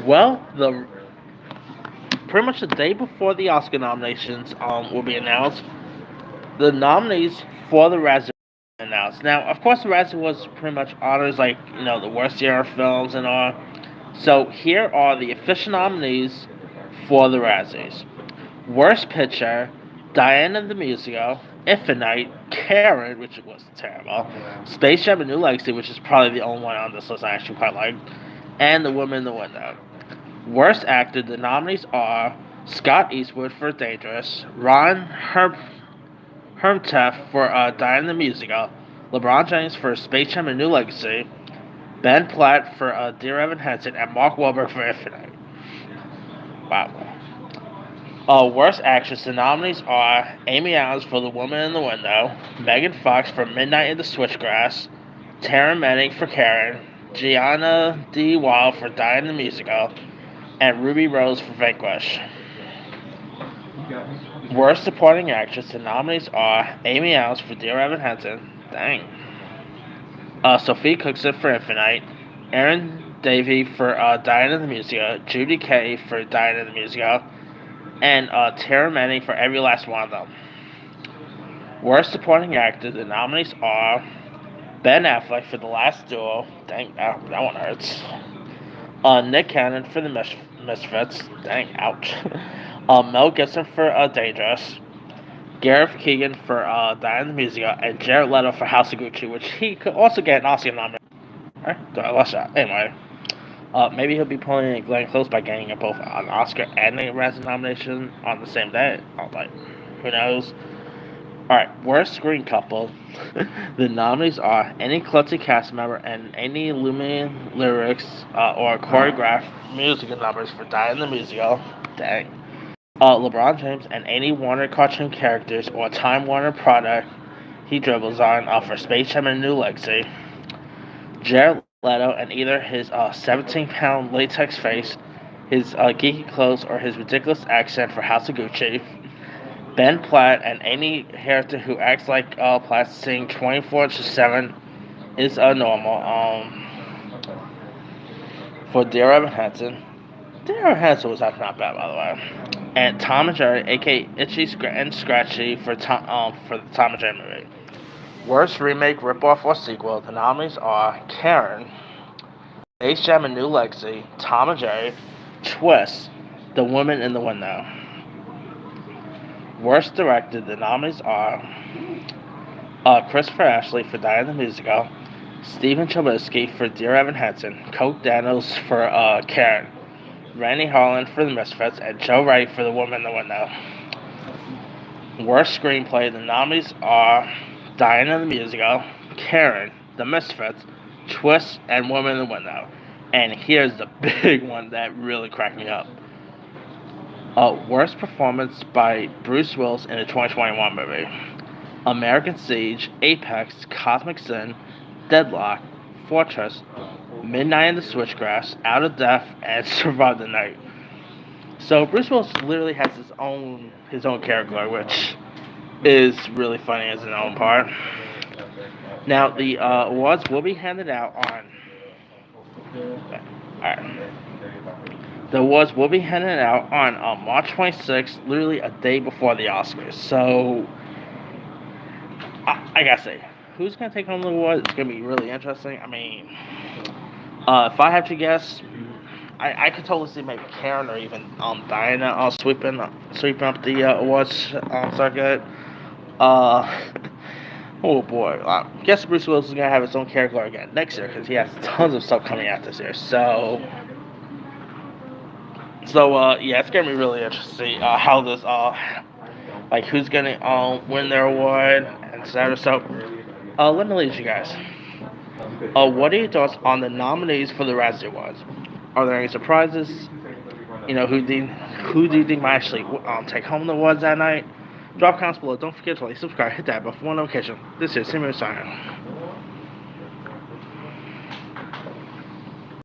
Well, the pretty much the day before the Oscar nominations will be announced, the nominees for the Razzie announced. Now, of course, the Razzie was pretty much honors like the worst year of films and all. So here are the official nominees for the Razzies: Worst Picture, Diana the Musical, Infinite, Karen, which was terrible, Space Jam: A New Legacy, which is probably the only one on this list I actually quite like, and The Woman in the Window. Worst Actor, the nominees are Scott Eastwood for Dangerous, Ron Hermtef for Diana the Musical, LeBron James for Space Jam: A New Legacy, Ben Platt for Dear Evan Hansen, and Mark Wahlberg for Infinite. Wow. Worst Actress, the nominees are Amy Adams for The Woman in the Window, Megan Fox for Midnight in the Switchgrass, Taryn Manning for Karen, Gianna D. Wild for Diana the Musical, and Ruby Rose for Vanquish. Worst Supporting Actress, the nominees are Amy Adams for Dear Evan Hansen, dang, Sophie Cookson for Infinite, Erin Davey for Diana the Musical, Judy Kay for Diana the Musical, and Tara Manning for every last one of them. Worst Supporting Actor, the nominees are Ben Affleck for The Last Duel, dang, that one hurts. Nick Cannon for The Misfits, dang, ouch. Mel Gibson for Dangerous, Gareth Keegan for Diana the Musical, and Jared Leto for House of Gucci, which he could also get an Oscar nomination. I lost that. Anyway, maybe he'll be pulling Glenn Close by getting both an Oscar and a Razzie nomination on the same day. Like, who knows? Alright, worst screen couple. The nominees are any Clutzy cast member and any Lumion lyrics or choreographed musical numbers for Diana the Musical. Dang. LeBron James and any Warner cartoon characters or Time Warner product he dribbles on for Space Jam: and New Legacy. Jared Leto and either his 17-pound latex face, his geeky clothes, or his ridiculous accent for House of Gucci. Ben Platt and any character who acts like Platt sing 24/7 is normal. For Dear Evan Hansen. Dear Evan Hansen was actually not bad, by the way. And Tom and Jerry, aka Itchy and Scratchy, for the Tom and Jerry movie. Worst remake, ripoff, or sequel. The nominees are Karen, Space Jam: A New Legacy, Tom and Jerry, Twist, The Woman in the Window. Worst director. The nominees are Christopher Ashley for Diana the Musical, Stephen Chbosky for Dear Evan Hansen, Coke Daniels for Karen, Randy Harlan for The Misfits, and Joe Wright for The Woman in the Window. Worst screenplay. The nominees are Diana the Musical, Karen, The Misfits, Twist, and Woman in the Window. And here's the big one that really cracked me up. Worst performance by Bruce Willis in a 2021 movie. American Siege, Apex, Cosmic Sin, Deadlock, Fortress, Midnight in the Switchgrass, Out of Death, and Survive the Night. So Bruce Willis literally has his own character, which is really funny as an own part. Now the awards will be handed out on. Alright. The awards will be handed out on March 26th, literally a day before the Oscars. So I gotta say, who's gonna take home the award? It's gonna be really interesting. I mean, if I have to guess, I could totally see maybe Karen or even Diana sweeping up the awards circuit. Oh boy, I guess Bruce Willis is gonna have his own character again next year because he has tons of stuff coming out this year. So yeah, it's gonna be really interesting how this like who's gonna win their award, etc. So let me leave you guys. What are your thoughts on the nominees for the Razzie Awards? Are there any surprises? Who do you think might actually take home the awards that night? Drop comments below. Don't forget to like, subscribe, hit that bell for more notification. This is Simon signing.